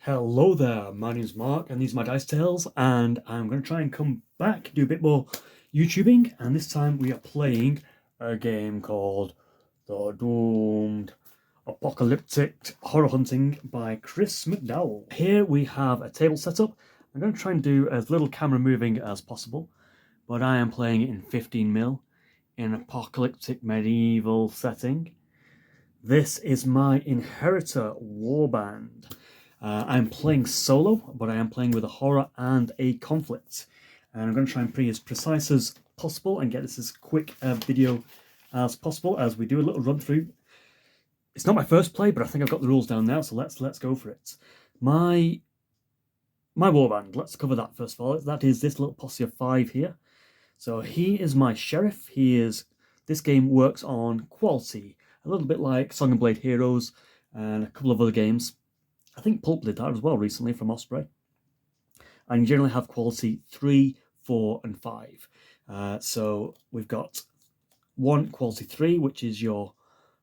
Hello there, my name's Mark and these are my Dice Tales, and I'm going to try and come back, do a bit more YouTubing, and this time we are playing a game called The Doomed Apocalyptic Horror Hunting by Chris McDowell. Here we have a table set up. I'm going to try and do as little camera moving as possible, but I am playing it in 15mm in an apocalyptic medieval setting. This is my inheritor Warband. I'm playing solo, but I am playing with a horror and a conflict. And I'm going to try and be as precise as possible and get this as quick a video as possible as we do a little run through. It's not my first play, but I think I've got the rules down now, so let's go for it. My warband, let's cover that first of all. That is this little posse of 5 here. So he is my sheriff. This game works on quality, a little bit like Song and Blade Heroes and a couple of other games. I think Pulp did that as well recently from Osprey. And you generally have quality 3, 4, and 5. So we've got one quality 3, which is your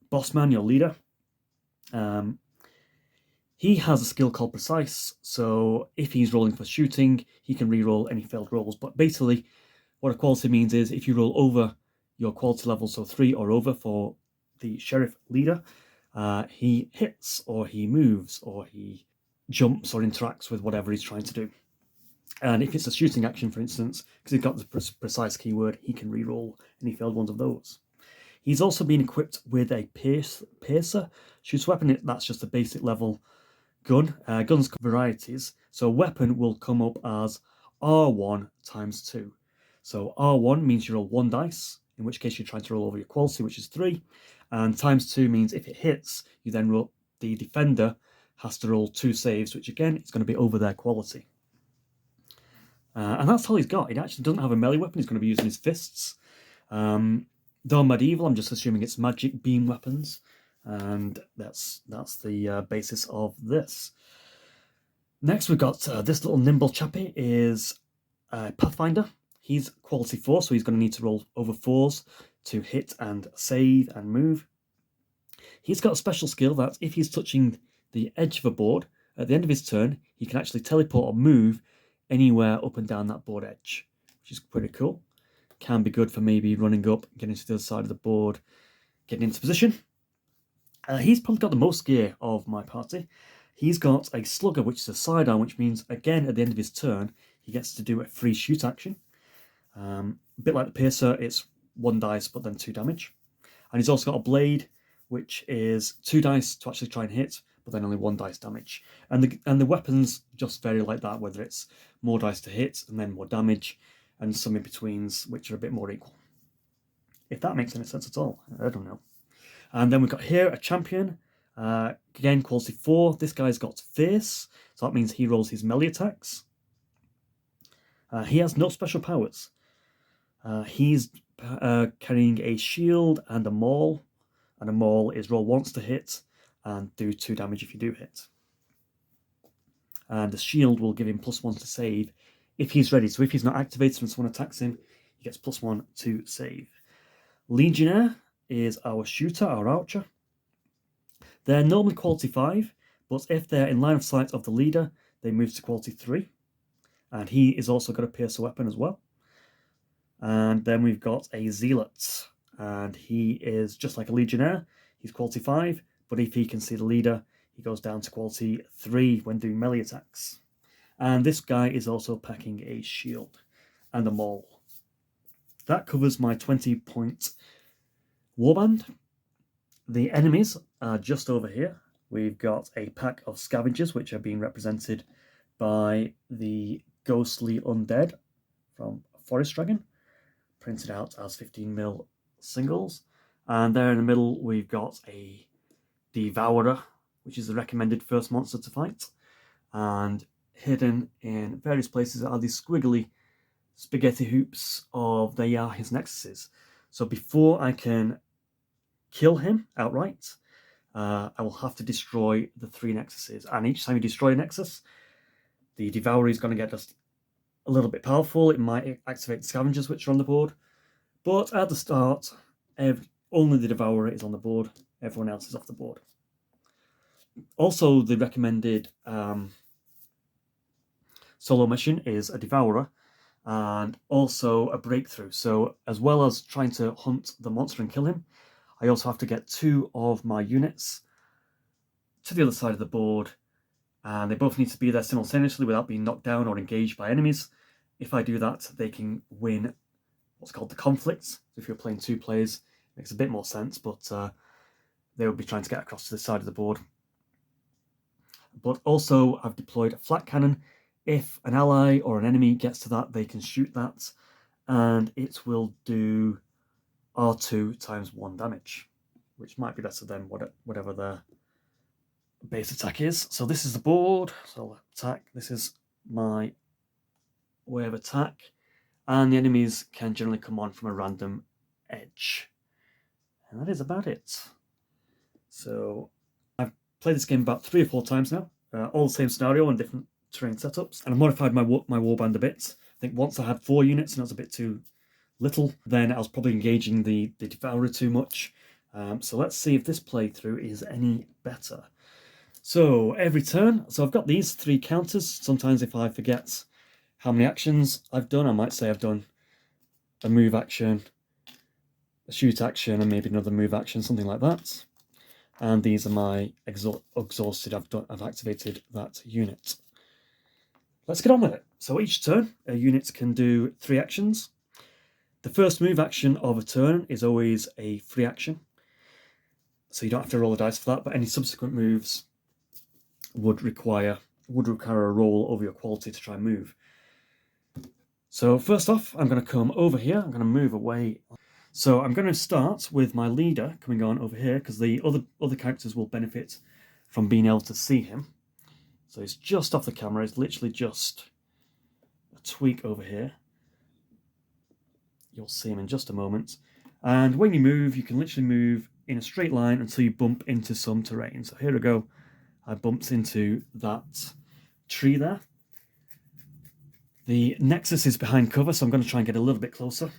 boss man, your leader. He has a skill called Precise, so if he's rolling for shooting, he can re-roll any failed rolls. But basically, what a quality means is if you roll over your quality level, so 3 or over for the sheriff leader, he hits, or he moves, or he jumps, or interacts with whatever he's trying to do. And if it's a shooting action, for instance, because he's got the precise keyword, he can re-roll any failed ones of those. He's also been equipped with a piercer shooter weapon. That's just a basic level gun. Guns varieties. So weapon will come up as R1 times 2. So R1 means you roll 1 dice, in which case you're trying to roll over your quality, which is 3. And times 2 means if it hits, you then roll, the defender has to roll 2 saves, which again, it's going to be over their quality. And that's all he's got. He actually doesn't have a melee weapon. He's going to be using his fists. Though medieval, I'm just assuming it's magic beam weapons. And that's the basis of this. Next, we've got this little nimble chappy is Pathfinder. He's quality 4, so he's going to need to roll over 4s to hit and save and move. He's got a special skill that if he's touching the edge of a board, at the end of his turn, he can actually teleport or move anywhere up and down that board edge, which is pretty cool. Can be good for maybe running up, getting to the other side of the board, getting into position. He's probably got the most gear of my party. He's got a slugger, which is a sidearm, which means, again, at the end of his turn, he gets to do a free shoot action. A bit like the piercer, it's 1 dice, but then 2 damage. And he's also got a blade, which is 2 dice to actually try and hit, but then only 1 dice damage. And the weapons just vary like that, whether it's more dice to hit and then more damage, and some in-betweens, which are a bit more equal. If that makes any sense at all, I don't know. And then we've got here a champion, again, quality 4. This guy's got fierce, so that means he rolls his melee attacks. He has no special powers. He's carrying a shield and a maul, and a maul is roll once to hit and do 2 damage if you do hit. And the shield will give him +1 to save if he's ready. So if he's not activated when someone attacks him, he gets +1 to save. Legionnaire is our shooter, our archer. They're normally quality 5, but if they're in line of sight of the leader, they move to quality 3. And he is also got a piercer weapon as well. And then we've got a zealot, and he is just like a legionnaire. He's quality 5, but if he can see the leader, he goes down to quality 3 when doing melee attacks. And this guy is also packing a shield and a maul. That covers my 20-point warband. The enemies are just over here. We've got a pack of scavengers, which are being represented by the ghostly undead from Forrest Dragon, printed out as 15mm singles. And there in the middle, we've got a devourer, which is the recommended first monster to fight. And hidden in various places are these squiggly spaghetti hoops they are his nexuses. So before I can kill him outright, I will have to destroy the 3 nexuses. And each time you destroy a nexus, the devourer is going to get just a little bit powerful. It might activate the scavengers which are on the board. But at the start, only the devourer is on the board. Everyone else is off the board. Also, the recommended solo mission is a Devourer and also a Breakthrough. So as well as trying to hunt the monster and kill him, I also have to get 2 of my units to the other side of the board, and they both need to be there simultaneously without being knocked down or engaged by enemies. If I do that, they can win what's called the conflict. So if you're playing 2 players, it makes a bit more sense, but they would be trying to get across to the side of the board. But also, I've deployed a flat cannon. If an ally or an enemy gets to that, they can shoot that, and it will do R2 times 1 damage, which might be better than whatever their base attack is. So this is the board. So I'll attack. This is my way of attack, and the enemies can generally come on from a random edge. And that is about it. So I've played this game about 3 or 4 times now, all the same scenario and different terrain setups, and I modified my warband a bit. I think once I had 4 units and that was a bit too little, then I was probably engaging the Devourer too much. So let's see if this playthrough is any better. So every turn, so I've got these 3 counters. Sometimes if I forget how many actions I've done, I might say I've done a move action, a shoot action, and maybe another move action, something like that. And these are my exhausted. I've activated that unit. Let's get on with it. So each turn, a unit can do 3 actions. The first move action of a turn is always a free action, so you don't have to roll the dice for that, but any subsequent moves would require a roll over your quality to try and move. So first off, I'm going to come over here. I'm going to move away. So I'm going to start with my leader coming on over here, because the other characters will benefit from being able to see him. So he's just off the camera. It's literally just a tweak over here. You'll see him in just a moment. And when you move, you can literally move in a straight line until you bump into some terrain. So here we go. I bumped into that tree there. The Nexus is behind cover, so I'm going to try and get a little bit closer.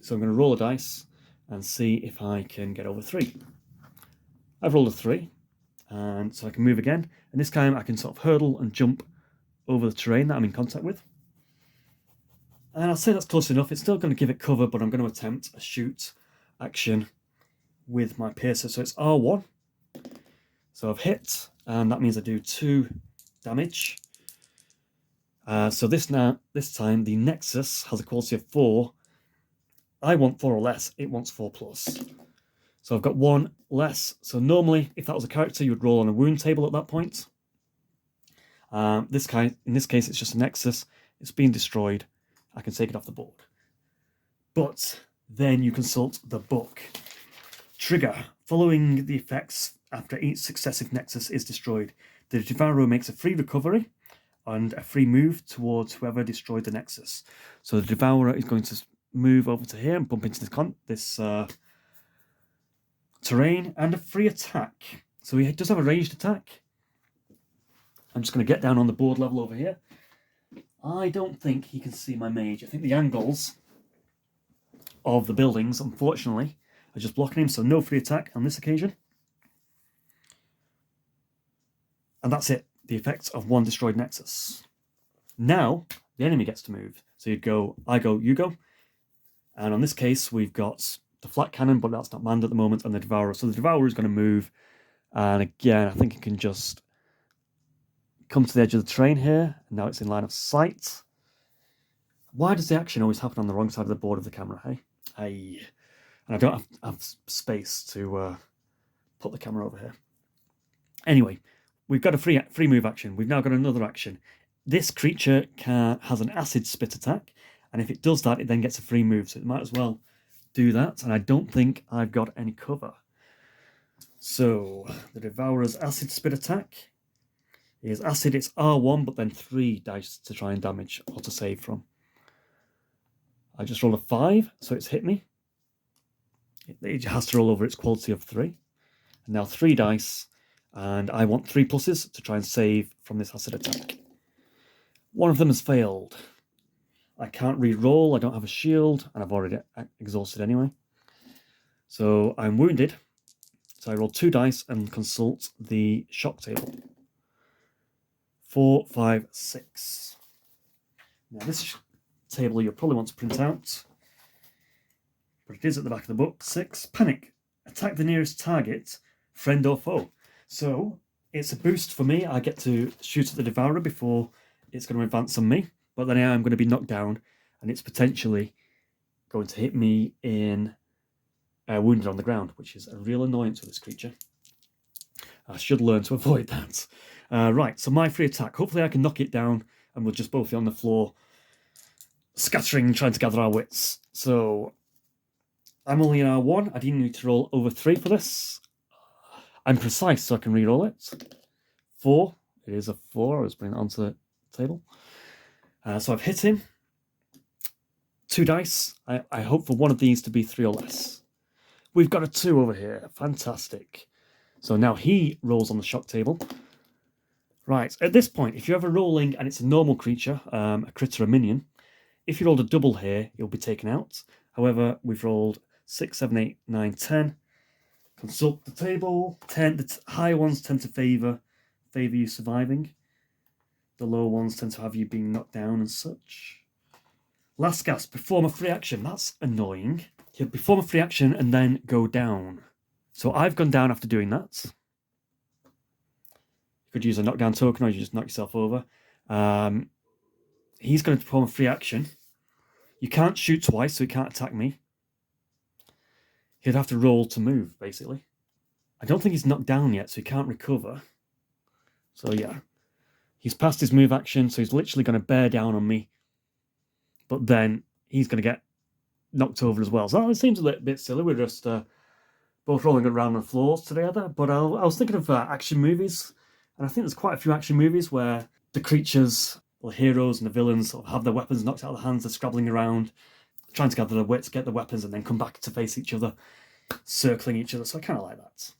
So I'm going to roll a dice and see if I can get over 3. I've rolled a 3, and so I can move again. And this time I can sort of hurdle and jump over the terrain that I'm in contact with. And I'll say that's close enough. It's still going to give it cover, but I'm going to attempt a shoot action with my piercer. So it's R1. So I've hit, and that means I do 2 damage. So this time the Nexus has a quality of 4. I want 4 or less. It wants 4 plus. So I've got 1 less. So normally, if that was a character, you would roll on a wound table at that point. In this case, it's just a Nexus. It's been destroyed. I can take it off the board. But then you consult the book. Trigger. Following the effects after each successive Nexus is destroyed, the Devourer makes a free recovery and a free move towards whoever destroyed the Nexus. So the Devourer is going to move over to here and bump into this terrain, and a free attack. So he does have a ranged attack. I'm just going to get down on the board level over here. I don't think he can see my mage. I think the angles of the buildings, unfortunately, are just blocking him, so no free attack on this occasion. And that's it. The effects of 1 destroyed Nexus. Now, the enemy gets to move. So you'd go, I go, you go. And on this case, we've got the flat cannon, but that's not manned at the moment, and the Devourer. So the Devourer is going to move. And again, I think it can just come to the edge of the terrain here. And now it's in line of sight. Why does the action always happen on the wrong side of the board of the camera, hey? Hey. And I don't have space to put the camera over here. Anyway, we've got a free move action. We've now got another action. This creature has an acid spit attack, and if it does that, it then gets a free move. So it might as well do that, and I don't think I've got any cover. So the Devourer's acid spit attack is acid. It's R1, but then 3 dice to try and damage or to save from. I just rolled a 5, so it's hit me. It has to roll over its quality of 3. And now 3 dice, and I want 3 pluses to try and save from this acid attack. One of them has failed. I can't re-roll, I don't have a shield, and I've already exhausted anyway. So I'm wounded. So I roll 2 dice and consult the shock table. 4, 5, 6. Now this table you'll probably want to print out, but it is at the back of the book. 6. Panic. Attack the nearest target, friend or foe. So it's a boost for me. I get to shoot at the Devourer before it's going to advance on me, but then I am going to be knocked down, and it's potentially going to hit me in wounded on the ground, which is a real annoyance with this creature. I should learn to avoid that. Right, so my free attack. Hopefully I can knock it down, and we'll just both be on the floor, scattering, trying to gather our wits. So I'm only an R1. I didn't need to roll over 3 for this. I'm precise, so I can re-roll it. 4. It is a 4. I was bringing it onto the table. So I've hit him. 2 dice. I hope for one of these to be 3 or less. We've got a 2 over here. Fantastic. So now he rolls on the shock table. Right, at this point, if you're ever rolling and it's a normal creature, a critter, a minion, if you rolled a double here, you'll be taken out. However, we've rolled 6, 7, 8, 9, 10. Consult the table. 10. The high ones tend to favour you surviving. The low ones tend to have you being knocked down and such. Last gasp, perform a free action. That's annoying. He'll perform a free action and then go down. So I've gone down after doing that. You could use a knockdown token, or you just knock yourself over. He's going to perform a free action. You can't shoot twice, so he can't attack me. He'd have to roll to move, basically. I don't think he's knocked down yet, so he can't recover. So yeah. He's passed his move action, so he's literally going to bear down on me. But then he's going to get knocked over as well. So it seems a little bit silly. We're just both rolling around on the floors together. But I was thinking of action movies. And I think there's quite a few action movies where the creatures, the heroes and the villains, sort of have their weapons knocked out of their hands. They're scrabbling around, trying to gather their wits, get the weapons, and then come back to face each other, circling each other. So I kind of like that.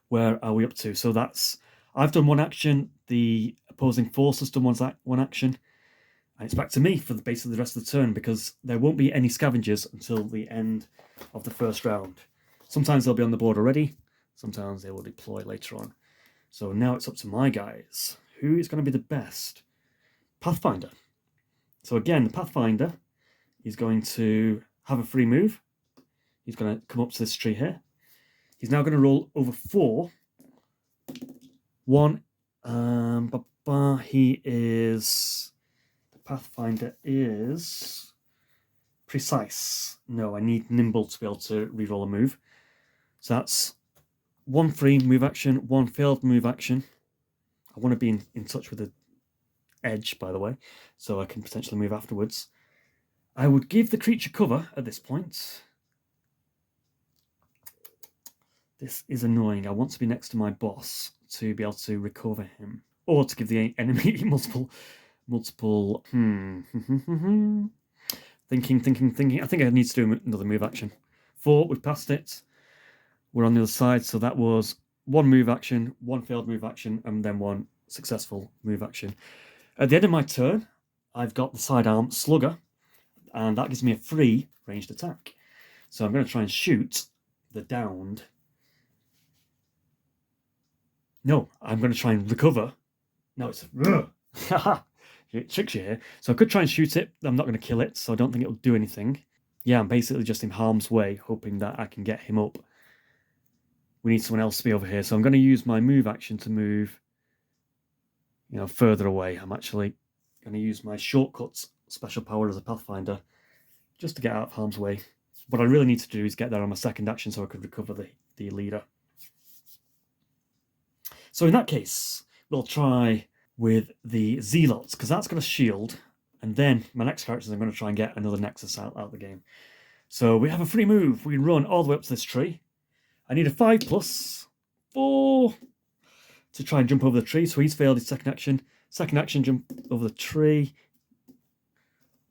Where are we up to? So that's... I've done one action. The opposing force has done one action. And it's back to me for basically the rest of the turn, because there won't be any scavengers until the end of the first round. Sometimes they'll be on the board already. Sometimes they will deploy later on. So now it's up to my guys. Who is going to be the best? Pathfinder. So again, the Pathfinder is going to have a free move. He's going to come up to this tree here. He's now going to roll over 4. 1. He is... The Pathfinder is... Precise. No, I need nimble to be able to reroll a move. So that's 1 free move action, 1 failed move action. I want to be in touch with the edge, by the way, so I can potentially move afterwards. I would give the creature cover at this point. This is annoying. I want to be next to my boss to be able to recover him, or to give the enemy multiple. Thinking. I think I need to do another move action. 4, we've passed it. We're on the other side, so that was 1 move action, 1 failed move action, and then 1 successful move action. At the end of my turn, I've got the sidearm Slugger, and that gives me a free ranged attack. So I'm going to try and shoot the downed. No, I'm going to try and recover. No, it's it tricks you here. So I could try and shoot it. I'm not going to kill it, so I don't think it'll do anything. Yeah, I'm basically just in harm's way, hoping that I can get him up. We need someone else to be over here, so I'm going to use my move action to move, further away. I'm actually going to use my shortcuts special power as a Pathfinder just to get out of harm's way. What I really need to do is get there on my second action so I could recover the leader. So in that case, we'll try with the Zealots, because that's going to shield, and then my next character is I'm going to try and get another Nexus out of the game. So we have a free move. We can run all the way up to this tree. I need a 5+4 to try and jump over the tree. So he's failed his second action. Second action, jump over the tree.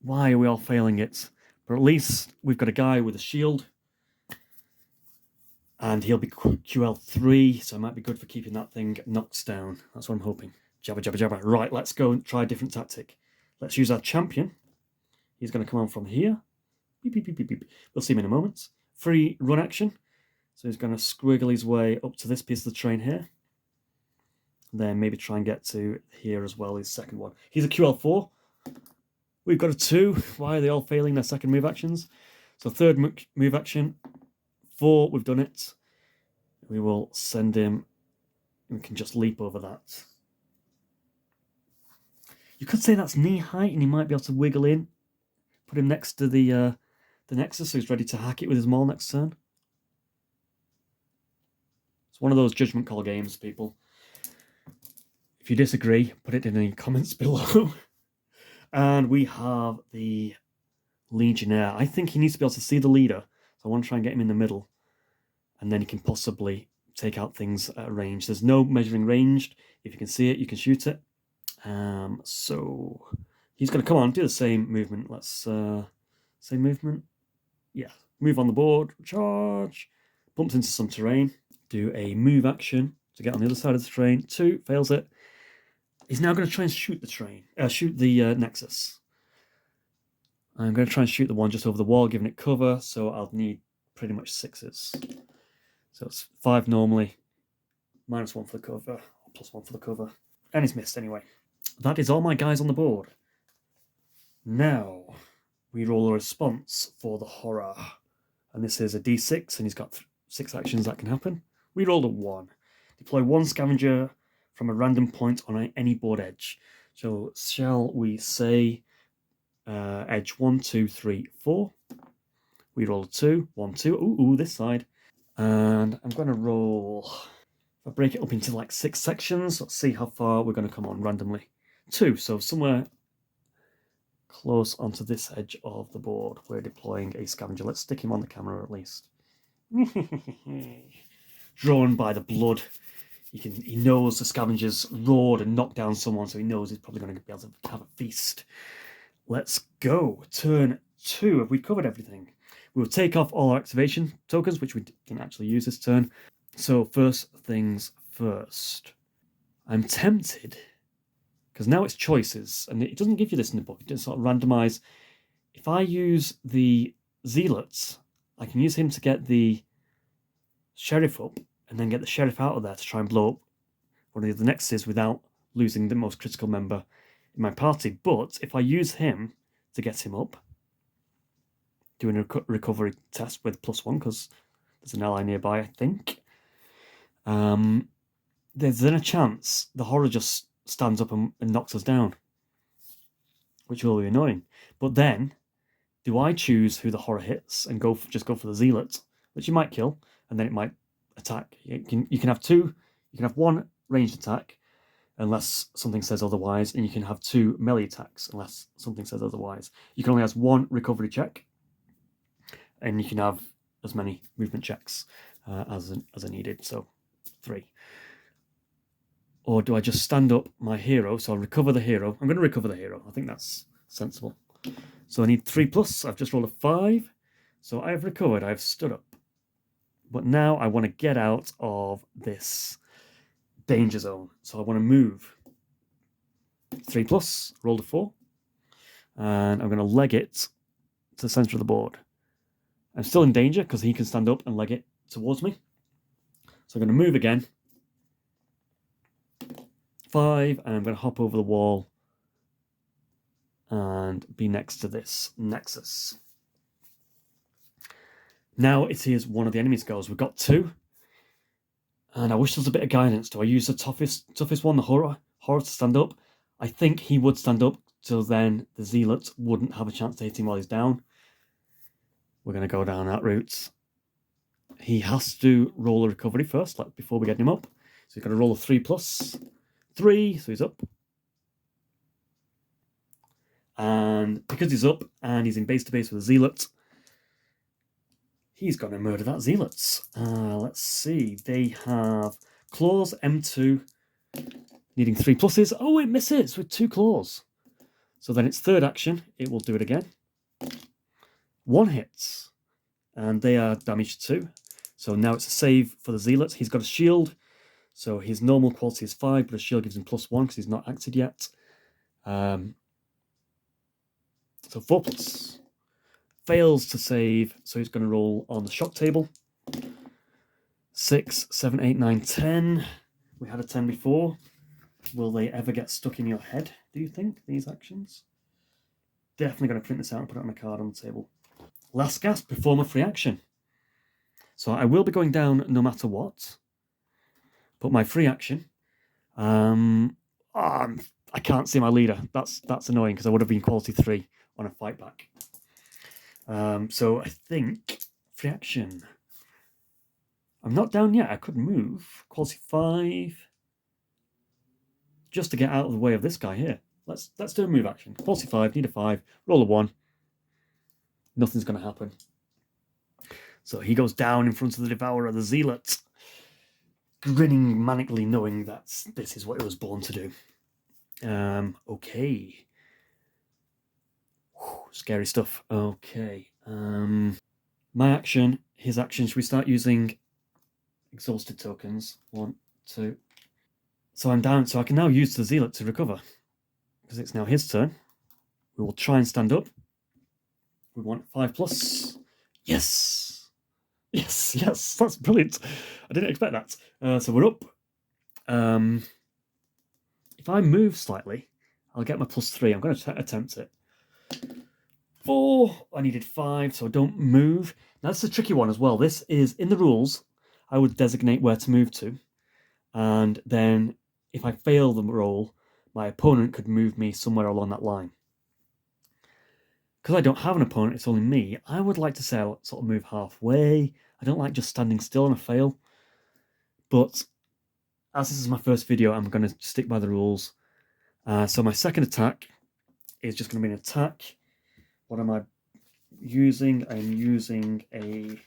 Why are we all failing it? But at least we've got a guy with a shield. And he'll be QL3, so it might be good for keeping that thing knocked down. That's what I'm hoping. Jabba, jabba, jabba. Right, let's go and try a different tactic. Let's use our champion. He's going to come on from here. Beep, beep, beep, beep, beep. We'll see him in a moment. Free run action. So he's going to squiggle his way up to this piece of the train here. Then maybe try and get to here as well, his second one. He's a QL4. We've got a 2. Why are they all failing their second move actions? So third move action, 4, we've done it. We will send him, we can just leap over that. You could say that's knee height and he might be able to wiggle in. Put him next to the Nexus so he's ready to hack it with his maul next turn. It's one of those judgment call games, people. If you disagree, put it in the comments below. And we have the Legionnaire. I think he needs to be able to see the leader. So I want to try and get him in the middle. And then he can possibly take out things at range. There's no measuring ranged. If you can see it, you can shoot it. So he's going to come on, do the same movement. Let's same movement. Yeah, move on the board, charge, bumps into some terrain, do a move action to get on the other side of the terrain. 2, fails it. He's now going to try and shoot the terrain, shoot the Nexus. I'm going to try and shoot the one just over the wall, giving it cover, so I'll need pretty much 6s. So it's 5 normally, -1 for the cover, or +1 for the cover, and he's missed anyway. That is all my guys on the board. Now, we roll a response for the horror. And this is a d6, and he's got 6 actions that can happen. We rolled a 1. Deploy 1 scavenger from a random point on any board edge. So shall we say edge 1, 2, 3, 4. We roll a 2, 1, 2. Ooh, this side. And I'm going to roll... If I break it up into like 6 sections, let's see how far we're going to come on randomly. 2, so somewhere close onto this edge of the board, we're deploying a scavenger. Let's stick him on the camera at least. Drawn by the blood. He knows the scavengers roared and knocked down someone, so he knows he's probably going to be able to have a feast. Let's go. Turn 2. Have we covered everything? We'll take off all our activation tokens, which we didn't actually use this turn. So first things first. I'm tempted, because now it's choices, and it doesn't give you this in the book. It doesn't sort of randomize. If I use the Zealots, I can use him to get the Sheriff up, and then get the Sheriff out of there to try and blow up one of the Nexuses without losing the most critical member in my party. But if I use him to get him up, doing a recovery test with +1, because there's an ally nearby, I think, there's then a chance the horror just stands up and knocks us down, which will be annoying. But then, do I choose who the horror hits and just go for the Zealot, which you might kill, and then it might attack? You can have 2. You can have 1 ranged attack, unless something says otherwise, and you can have 2 melee attacks, unless something says otherwise. You can only have 1 recovery check, and you can have as many movement checks as are needed, so 3. Or do I just stand up my hero? So I'll recover the hero. I'm going to recover the hero. I think that's sensible. So I need 3+. I've just rolled a 5. So I have recovered. I've stood up. But now I want to get out of this danger zone. So I want to move. 3+. Rolled a 4. And I'm going to leg it to the center of the board. I'm still in danger because he can stand up and leg it towards me. So I'm going to move again. 5, and I'm going to hop over the wall and be next to this Nexus. Now it is one of the enemies goes. We've got 2, and I wish there was a bit of guidance. Do I use the toughest one, the horror to stand up? I think he would stand up, so then the Zealot wouldn't have a chance to hit him while he's down. We're going to go down that route. He has to roll a recovery first, like before we get him up. So he's got to roll a 3+. 3, so he's up. And because he's up and he's in base to base with a Zealot, he's going to murder that Zealot. Let's see. They have claws, M2, needing 3+. Oh, it misses with 2 claws. So then its third action, it will do it again. 1 hits, and they are damaged 2. So now it's a save for the Zealot. He's got a shield. So his normal quality is 5, but a shield gives him +1 because he's not acted yet. So 4+. Fails to save, so he's going to roll on the shock table. 6, 7, 8, 9, 10. We had a 10 before. Will they ever get stuck in your head, do you think, these actions? definitely going to print this out and put it on a card on the table. Last gasp, perform a free action. So I will be going down no matter what. But my free action, I can't see my leader. That's annoying because I would have been quality 3 on a fight back. So I think free action. I'm not down yet. I could move quality 5 just to get out of the way of this guy here. Let's do a move action. Quality 5, need a 5, roll a 1. Nothing's going to happen. So he goes down in front of the Devourer, the Zealot, grinning manically, knowing that this is what he was born to do. Okay. Whew, scary stuff. Okay. My action, his action. Should we start using exhausted tokens? 1, 2. So I'm down. So I can now use the Zealot to recover because it's now his turn. We will try and stand up. We want 5+. Yes. Yes, that's brilliant. I didn't expect that. So we're up. If I move slightly, I'll get my +3. I'm going to attempt it. 4. I needed 5, so I don't move. Now, that's a tricky one as well. This is, in the rules, I would designate where to move to. And then, if I fail the roll, my opponent could move me somewhere along that line. Because I don't have an opponent, it's only me, I would like to say I'll sort of move halfway. I don't like just standing still on a fail. But as this is my first video, I'm going to stick by the rules. So my second attack is just going to be an attack. What am I using? I'm using a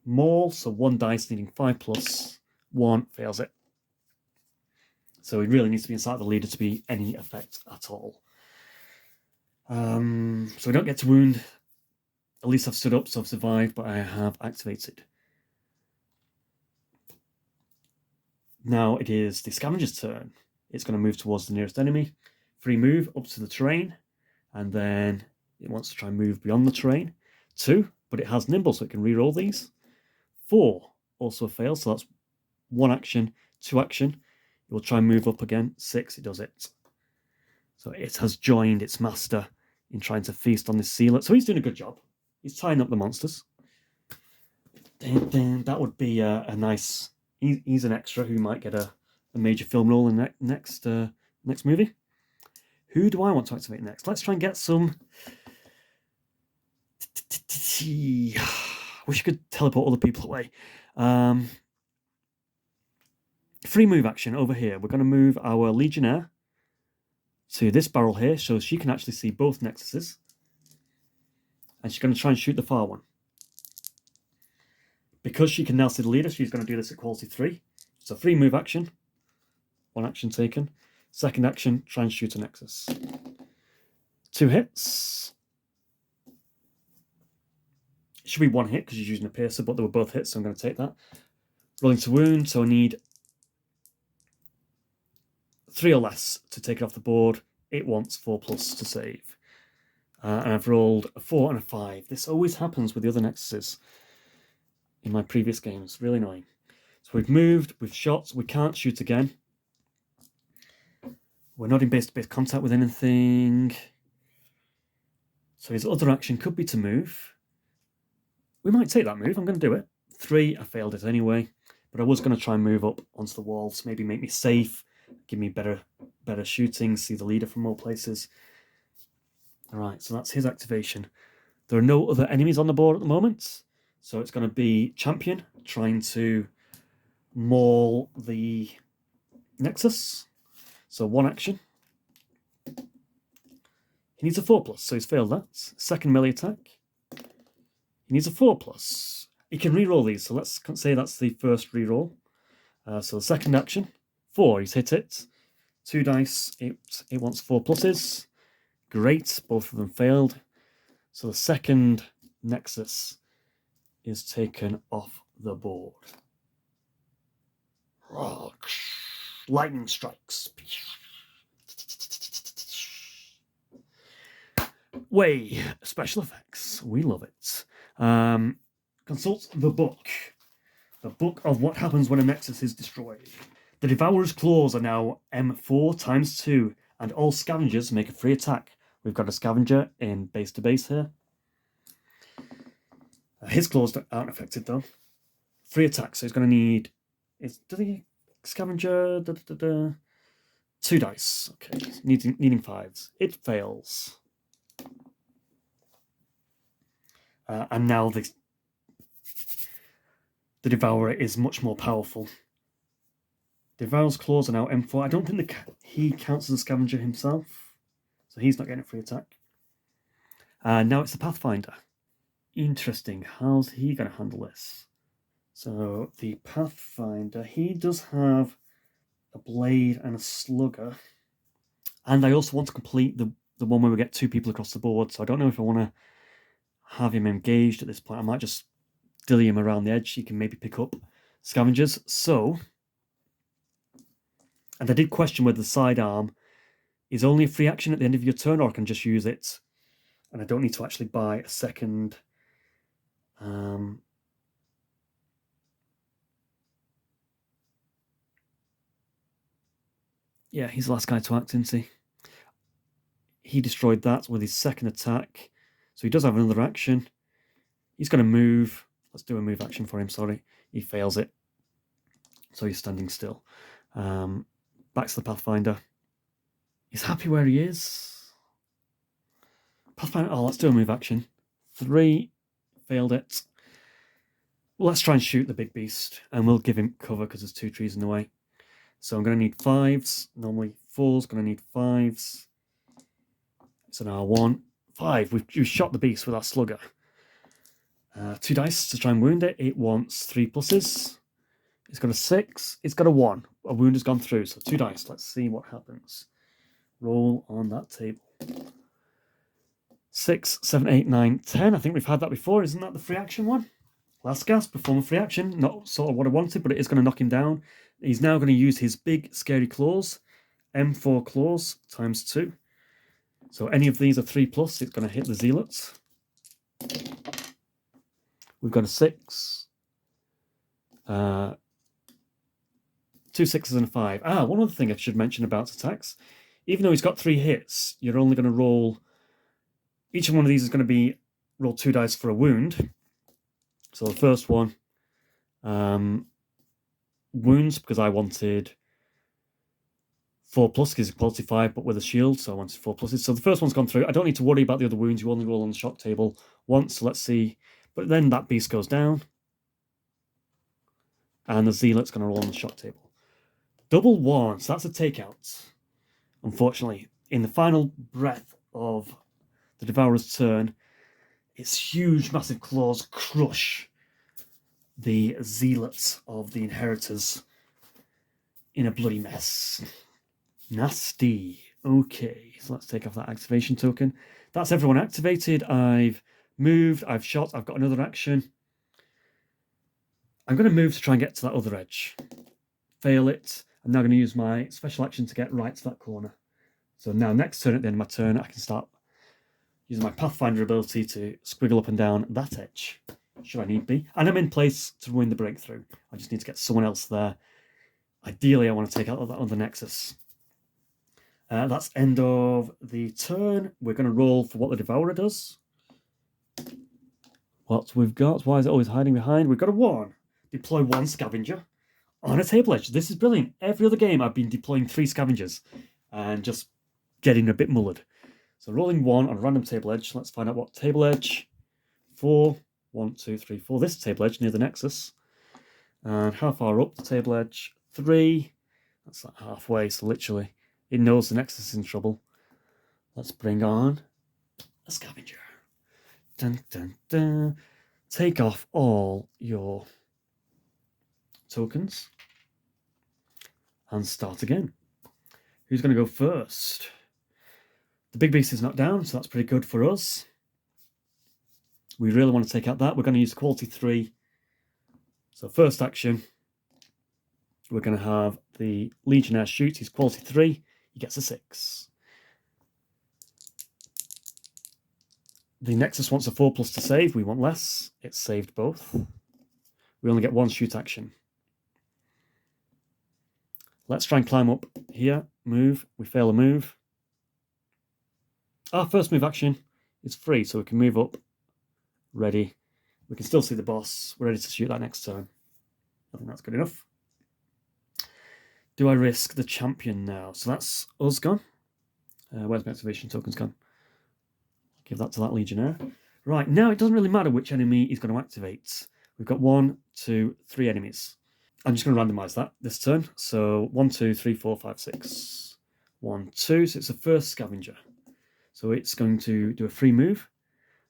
maul, so 1 dice needing 5+. 1 fails it. So it really needs to be inside the leader to be any effect at all. So we don't get to wound. At least I've stood up, so I've survived, but I have activated. Now it is the scavenger's turn. It's going to move towards the nearest enemy. Free move up to the terrain, and then it wants to try and move beyond the terrain. 2, but it has nimble, so it can reroll these. 4, also a fail, so that's 1 action, 2 action. It will try and move up again. 6, it does it. So it has joined its master in trying to feast on this Zealot. So he's doing a good job. He's tying up the monsters. Then that would be a nice... He's an extra who might get a major film role in the next movie. Who do I want to activate next? Let's try and get some... Wish I could teleport other people away. Free move action over here. We're going to move our Legionnaire to this barrel here, so she can actually see both nexuses. And she's going to try and shoot the far one. Because she can now see the leader, she's going to do this at quality 3. So free move action. 1 action taken. Second action, try and shoot a nexus. 2 hits. It should be 1 hit because she's using a piercer, but they were both hits, so I'm going to take that. Rolling to wound, so I need 3 or less to take it off the board. It wants 4+ to save. And I've rolled a 4 and a 5. This always happens with the other nexuses in my previous games. Really annoying. So we've moved, we've shot, we can't shoot again. We're not in base-to-base contact with anything. So his other action could be to move. We might take that move. I'm going to do it. 3, I failed it anyway. But I was going to try and move up onto the walls, maybe make me safe, give me better shooting, see the leader from more places. All right, so that's his activation. There are no other enemies on the board at the moment. So it's going to be Champion trying to maul the Nexus. So 1 action. He needs a 4+, so he's failed that. Second melee attack. He needs a 4+. He can reroll these, so let's say that's the first reroll. So the second action, 4, he's hit it. 2 dice, it wants 4+. Great, both of them failed. So the second Nexus is taken off the board. Lightning strikes. Way, special effects. We love it. Consult the book. The book of what happens when a Nexus is destroyed. The Devourer's claws are now M4 × 2, and all scavengers make a free attack We've got a scavenger in base to base here. His claws aren't affected though. 3 attacks, so he's going to need... Does he scavenger? 2 dice. Okay, needing 5s. It fails. And now the Devourer is much more powerful. Devourer's claws are now M4. I don't think he counts as a scavenger himself, so he's not getting a free attack. Now it's the Pathfinder. Interesting. How's he going to handle this? So the Pathfinder, he does have a blade and a slugger. And I also want to complete the one where we get 2 people across the board. So I don't know if I want to have him engaged at this point. I might just dilly him around the edge. He can maybe pick up scavengers. So, and I did question whether the sidearm is only a free action at the end of your turn, or I can just use it and I don't need to actually buy a second. Yeah, he's the last guy to act, isn't he? He destroyed that with his second attack. So he does have another action. He's going to move. Let's do a move action for him, sorry. He fails it. So he's standing still. Back to the Pathfinder. He's happy where he is. Pathfinder, let's do a move action. 3, failed it. Well, let's try and shoot the big beast. And we'll give him cover because there's 2 trees in the way. So I'm going to need 5s. Normally 4's going to need 5s. It's an R1. 5. We've shot the beast with our slugger. 2 dice to try and wound it. It wants 3 pluses. It's got a 6. It's got a 1. A wound has gone through. So 2 dice. Let's see what happens. Roll on that table. 6, 7, 8, 9, 10. I think we've had that before. Isn't that the free action one? Last gasp, perform a free action. Not sort of what I wanted, but it is going to knock him down. He's now going to use his big, scary claws. M4 claws times 2. So any of these are 3 plus. It's going to hit the zealots. We've got a 6. 2 6s and a 5. One other thing I should mention about attacks. Even though he's got 3 hits, you're only going to roll... Each one of these is going to be roll 2 dice for a wound. So the first one, wounds, because I wanted 4 plus, because it's quality 5, but with a shield, so I wanted 4 pluses. So the first one's gone through. I don't need to worry about the other wounds. You only roll on the shock table once, so let's see. But then that beast goes down. And the zealot's going to roll on the shock table. Double 1, so that's a takeout. Unfortunately, in the final breath of the Devourer's turn, its huge, massive claws crush the zealots of the inheritors in a bloody mess. Nasty. Okay, so let's take off that activation token. That's everyone activated. I've moved, I've shot, I've got another action. I'm going to move to try and get to that other edge. Fail it. I'm now going to use my special action to get right to that corner. So now next turn, at the end of my turn, I can start using my Pathfinder ability to squiggle up and down that edge, should I need be. And I'm in place to win the breakthrough. I just need to get someone else there. Ideally, I want to take out that other Nexus. That's end of the turn. We're going to roll for what the Devourer does. What we've got, why is it always hiding behind? We've got a 1. Deploy 1 scavenger on a table edge. This is brilliant. Every other game, I've been deploying 3 scavengers and just getting a bit mullered. So rolling 1 on a random table edge. Let's find out what table edge. 4. 1, 2, 3, 4. This table edge near the Nexus. And how far up the table edge? 3. That's like halfway, so literally it knows the Nexus is in trouble. Let's bring on a scavenger. Dun, dun, dun. Take off all your tokens and start again. Who's going to go first? The big beast is not down, so that's pretty good for us. We really want to take out that. We're going to use quality 3. So first action, we're going to have the Legionnaire shoot. He's quality 3. He gets a 6. The Nexus wants a 4 plus to save. We want less. It's saved both. We only get 1 shoot action. Let's try and climb up here. Move. We fail a move. Our first move action is free, so we can move up, ready. We can still see the boss. We're ready to shoot that next turn. I think that's good enough. Do I risk the champion now? So that's us gone. Where's my activation tokens gone? Give that to that legionnaire. Right, now it doesn't really matter which enemy is going to activate. We've got 1, 2, 3 enemies. I'm just going to randomize that this turn. So 1, 2, 3, 4, 5, 6. 1, 2. So it's the first scavenger. So it's going to do a free move,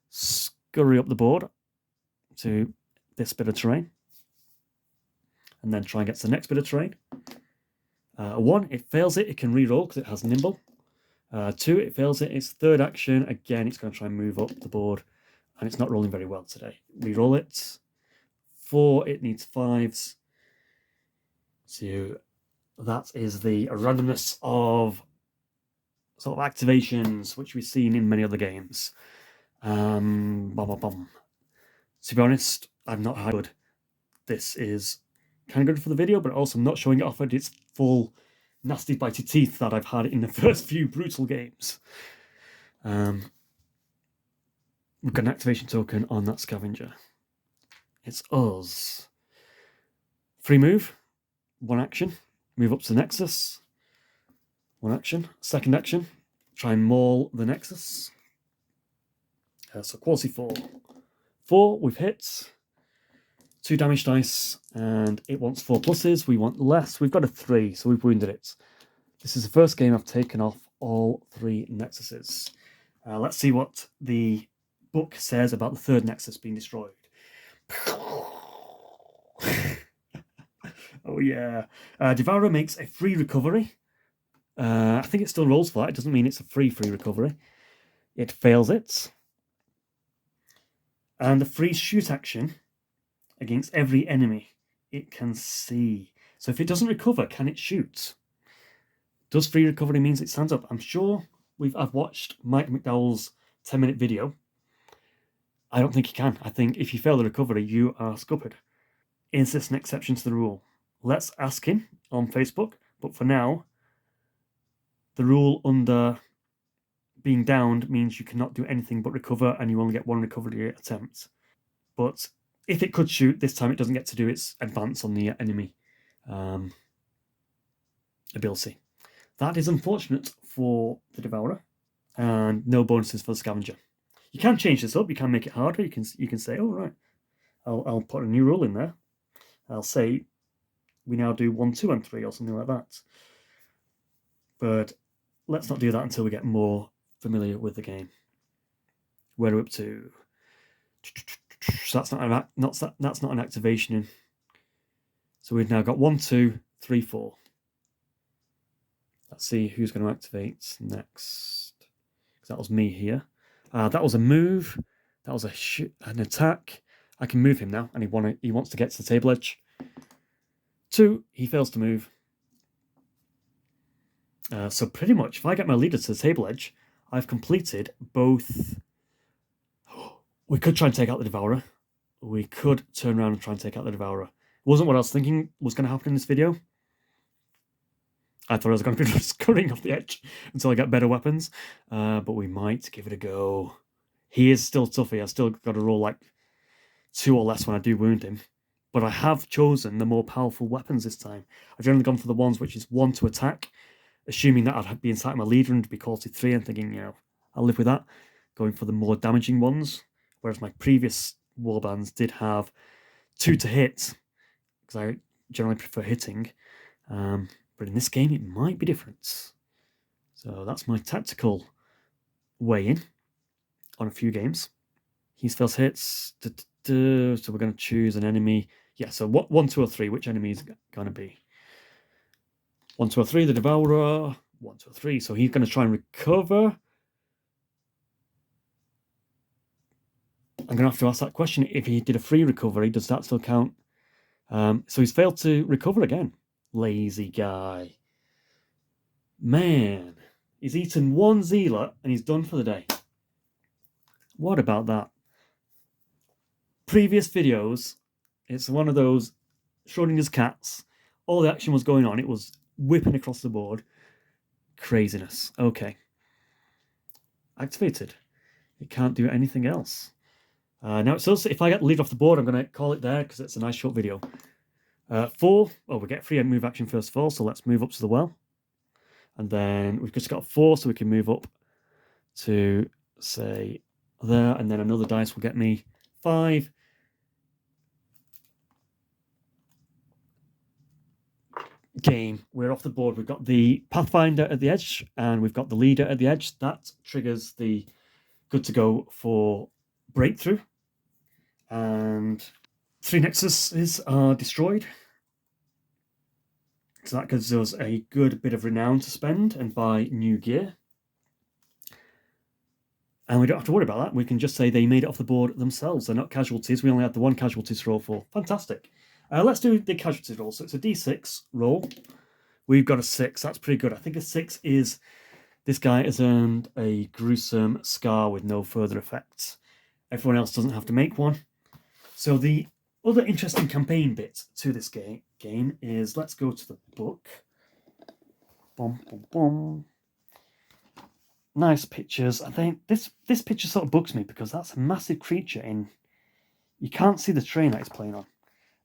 scurry up the board to this bit of terrain, and then try and get to the next bit of terrain. 1, it fails it, it can reroll because it has nimble. 2, it fails it, its third action, again, it's going to try and move up the board, and it's not rolling very well today. Reroll it. 4, it needs 5s. So that is the randomness of sort of activations, which we've seen in many other games. To be honest, I've not had good. This is kind of good for the video, but also not showing it off at its full nasty bitey teeth that I've had in the first few brutal games. We've got an activation token on that scavenger. It's us. Free move, 1 action, move up to the Nexus. 1 action, second action, try and maul the Nexus. So quality 4. 4, we've hit. 2 damage dice, and it wants 4 pluses. We want less. We've got a 3, so we've wounded it. This is the first game I've taken off all 3 Nexuses. Let's see what the book says about the 3rd Nexus being destroyed. Oh yeah. Devourer makes a free recovery. I think it still rolls for that. It doesn't mean it's a free recovery. It fails it. And the free shoot action against every enemy it can see. So if it doesn't recover, can it shoot? Does free recovery means it stands up? I'm sure I've watched Mike McDowell's 10-minute video. I don't think you can. I think if you fail the recovery, you are scuppered. Is this an exception to the rule? Let's ask him on Facebook. But for now, the rule under being downed means you cannot do anything but recover, and you only get 1 recovery attempt. But if it could shoot, this time it doesn't get to do its advance on the enemy ability. That is unfortunate for the Devourer, and no bonuses for the Scavenger. You can change this up. You can make it harder. You can say, oh right, I'll put a new rule in there. I'll say we now do 1, 2, and 3 or something like that. But let's not do that until we get more familiar with the game. Where are we up to? So that's not an activation in. So we've now got 1, 2, 3, 4. Let's see who's going to activate next. Because that was me here. That was a move. That was an attack. I can move him now, and he wants to get to the table edge. 2, he fails to move. So pretty much, if I get my leader to the table edge, I've completed both. We could try and take out the Devourer. We could turn around and try and take out the Devourer. It wasn't what I was thinking was going to happen in this video. I thought I was going to be scurrying off the edge until I get better weapons. But we might give it a go. He is still toughy. I've still got to roll like 2 or less when I do wound him. But I have chosen the more powerful weapons this time. I've generally gone for the ones which is 1 to attack, assuming that I'd be inside my leader and be quality 3 and thinking, you know, I'll live with that. Going for the more damaging ones. Whereas my previous warbands did have 2 to hit, because I generally prefer hitting. But in this game, it might be different. So that's my tactical way in on a few games. He's first hits. So we're going to choose an enemy. Yeah, so 1, 2, or 3. Which enemy is going to be? 1, 2, or 3, the Devourer. 1, 2, or 3. So he's going to try and recover. I'm going to have to ask that question. If he did a free recovery, does that still count? So he's failed to recover again. Lazy guy. Man, he's eaten 1 Zealot and he's done for the day. What about that? Previous videos, it's one of those Schrodinger's cats. All the action was going on. It was whipping across the board. Craziness. Okay. activated. It can't do anything else. Now it says if I get the leader off the board, I'm going to call it there because it's a nice short video. 4, oh, we get free move action first of all, so let's move up to the well. And then we've just got 4, so we can move up to, say, there, and then another dice will get me 5. Game. We're off the board. We've got the Pathfinder at the edge, and we've got the leader at the edge. That triggers the good to go for breakthrough. And 3 nexuses are destroyed. So that gives us a good bit of renown to spend and buy new gear. And we don't have to worry about that. We can just say they made it off the board themselves. They're not casualties. We only had the 1 casualty to roll for. Fantastic. Let's do the casualty roll. So it's a d6 roll. We've got a 6. That's pretty good. I think a 6 is this guy has earned a gruesome scar with no further effects. Everyone else doesn't have to make one. So the other interesting campaign bit to this game is, let's go to the book. Boom, boom, boom. Nice pictures. I think this picture sort of bugs me because that's a massive creature in... You can't see the terrain that it's playing on.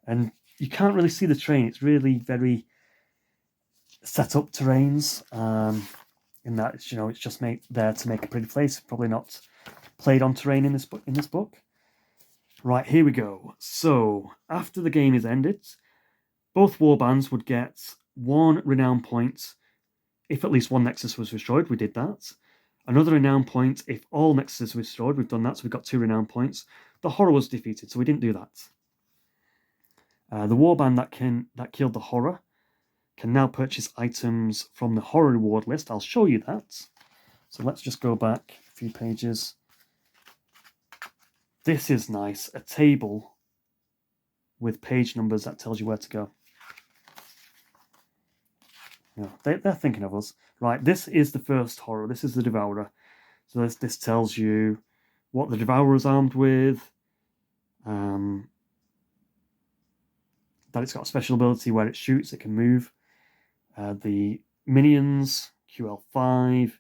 And you can't really see the terrain. It's really very set up terrains. In that it's, it's just made there to make a pretty place. Probably not played on terrain in this book. Right, here we go. So after the game is ended, both warbands would get 1 renown point if at least 1 nexus was destroyed. We did that. Another renown point if all nexuses were destroyed. We've done that, so we've got 2 renown points. The horror was defeated, so we didn't do that. The warband that killed the horror can now purchase items from the horror reward list. I'll show you that. So let's just go back a few pages. This is nice. A table with page numbers that tells you where to go. They're thinking of us. Right, this is the first horror. This is the Devourer. So this tells you what the Devourer is armed with. That it's got a special ability where it shoots, it can move. The minions, QL5,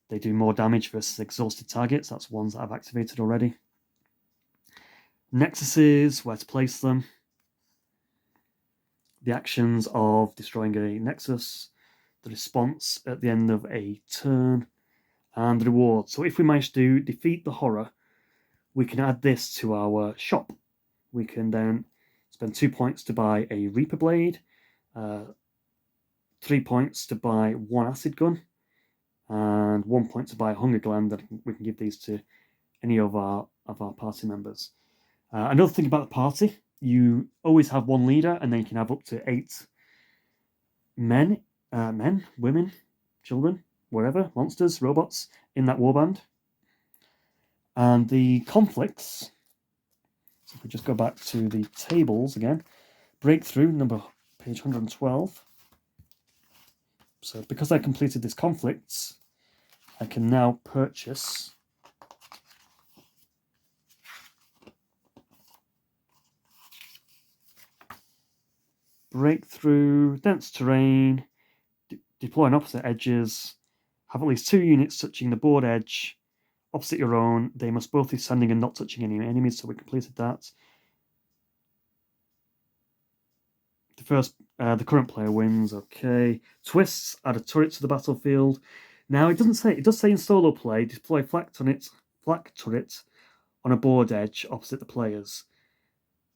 they do more damage versus exhausted targets. That's ones that I've activated already. Nexuses, where to place them. The actions of destroying a nexus. The response at the end of a turn. And the reward. So if we manage to defeat the horror, we can add this to our shop. We can then spend 2 points to buy a Reaper Blade, 3 points to buy 1 Acid Gun, and 1 point to buy a Hunger Gland. That we can give these to any of our party members. Another thing about the party, you always have 1 leader, and then you can have up to 8 men, women, children, whatever, monsters, robots in that warband. And the conflicts, so if we just go back to the tables again, breakthrough, page 112. So because I completed this conflicts, I can now purchase breakthrough, dense terrain, deploy on opposite edges, have at least 2 units touching the board edge, opposite your own. They must both be standing and not touching any enemies, so we completed that. The current player wins. Okay. Twists, add a turret to the battlefield. Now it does say in solo play, deploy flak turret on a board edge opposite the players.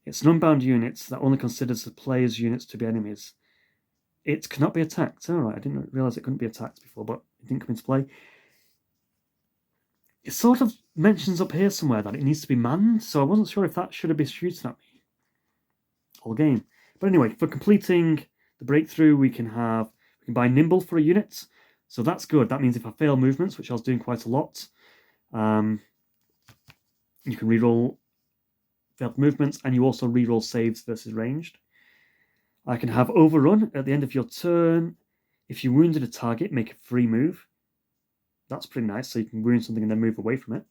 It's an unbound unit that only considers the player's units to be enemies. It cannot be attacked. Alright, I didn't realise it couldn't be attacked before, but it didn't come into play. It sort of mentions up here somewhere that it needs to be manned, so I wasn't sure if that should have been shooting at me all game. But anyway, for completing the breakthrough, we can buy nimble for a unit, so that's good. That means if I fail movements, which I was doing quite a lot, you can reroll failed movements, and you also reroll saves versus ranged. I can have overrun at the end of your turn. If you wounded a target, make a free move. That's pretty nice, so you can wound something and then move away from it.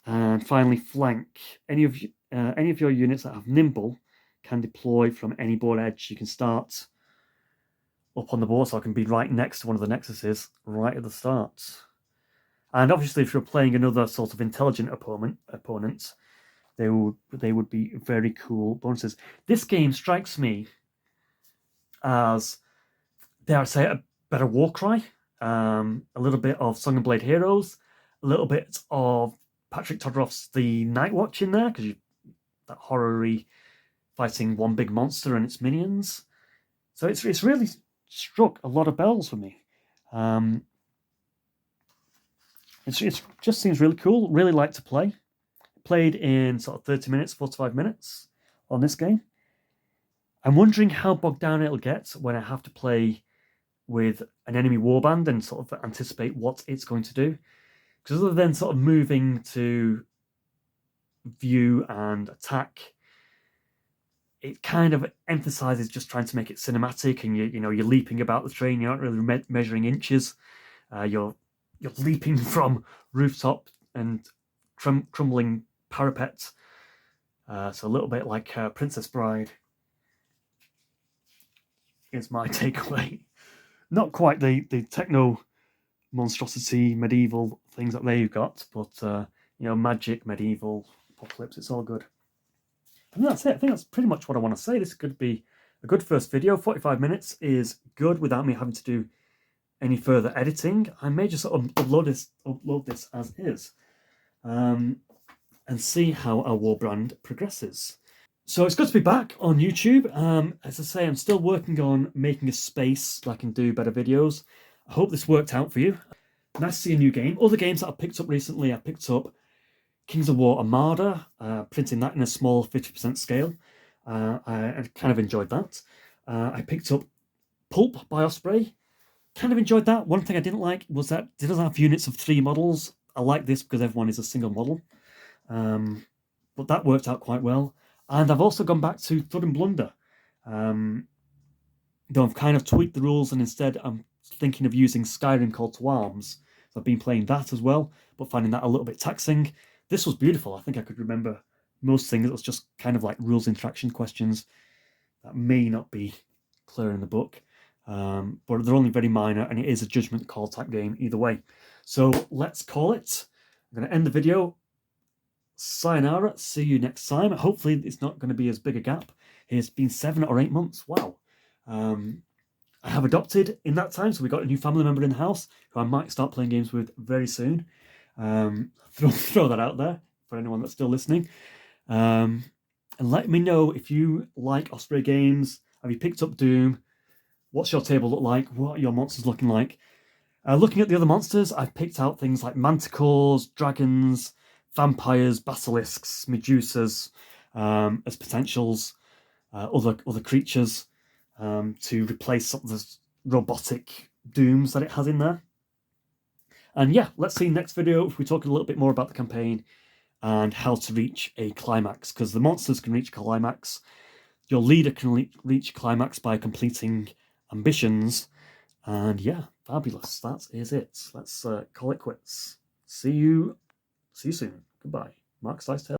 And finally, flank. Any of your units that have nimble can deploy from any board edge. You can start up on the board, so I can be right next to one of the nexuses right at the start. And obviously, if you're playing another sort of intelligent opponent, they would be very cool bonuses. This game strikes me as, dare I say, a better Warcry, a little bit of Song and Blade Heroes, a little bit of Patrick Todoroff's The Night Watch in there, because that horror-y fighting one big monster and its minions. So it's really struck a lot of bells for me. It just seems really cool. Really like to play. Played in sort of 30 minutes, 45 minutes on this game. I'm wondering how bogged down it'll get when I have to play with an enemy warband and sort of anticipate what it's going to do. Because other than sort of moving to view and attack, it kind of emphasizes just trying to make it cinematic, and you're leaping about the train. You're not really measuring inches. You're leaping from rooftop and crumbling parapets. So a little bit like Princess Bride is my takeaway. Not quite the techno monstrosity medieval things that they've got, but magic, medieval, apocalypse, it's all good. And that's it. I think that's pretty much what I want to say. This could be a good first video. 45 minutes is good without me having to do any further editing. I may just sort of upload this as is, and see how our Warband progresses. So it's good to be back on YouTube. As I say, I'm still working on making a space so I can do better videos. I hope this worked out for you. Nice to see a new game. Other games that I picked up recently, I picked up Kings of War Armada, printing that in a small 50% scale. I kind of enjoyed that. I picked up Pulp by Osprey. Kind of enjoyed that. One thing I didn't like was that it doesn't have units of 3 models. I like this because everyone is a single model. But that worked out quite well. And I've also gone back to Thud and Blunder. Though I've kind of tweaked the rules, and instead I'm thinking of using Skyrim Call to Arms. So I've been playing that as well, but finding that a little bit taxing. This was beautiful. I think I could remember most things. It was just kind of like rules interaction questions that may not be clear in the book. But they're only very minor, and it is a judgment call type game either way. So let's call it. I'm going to end the video. Sayonara. See you next time. Hopefully it's not going to be as big a gap. It's been 7 or 8 months. Wow. I have adopted in that time, so we got a new family member in the house who I might start playing games with very soon. Throw that out there for anyone that's still listening. And let me know if you like Osprey games. Have you picked up Doom? What's your table look like? What are your monsters looking like? Looking at the other monsters, I've picked out things like manticores, dragons, vampires, basilisks, medusas as potentials, other creatures to replace some of the robotic dooms that it has in there. And yeah, let's see next video if we talk a little bit more about the campaign and how to reach a climax, because the monsters can reach climax. Your leader can reach climax by completing ambitions. And yeah, fabulous. That is it. Let's call it quits. See you soon. Goodbye. Mark Slicetail.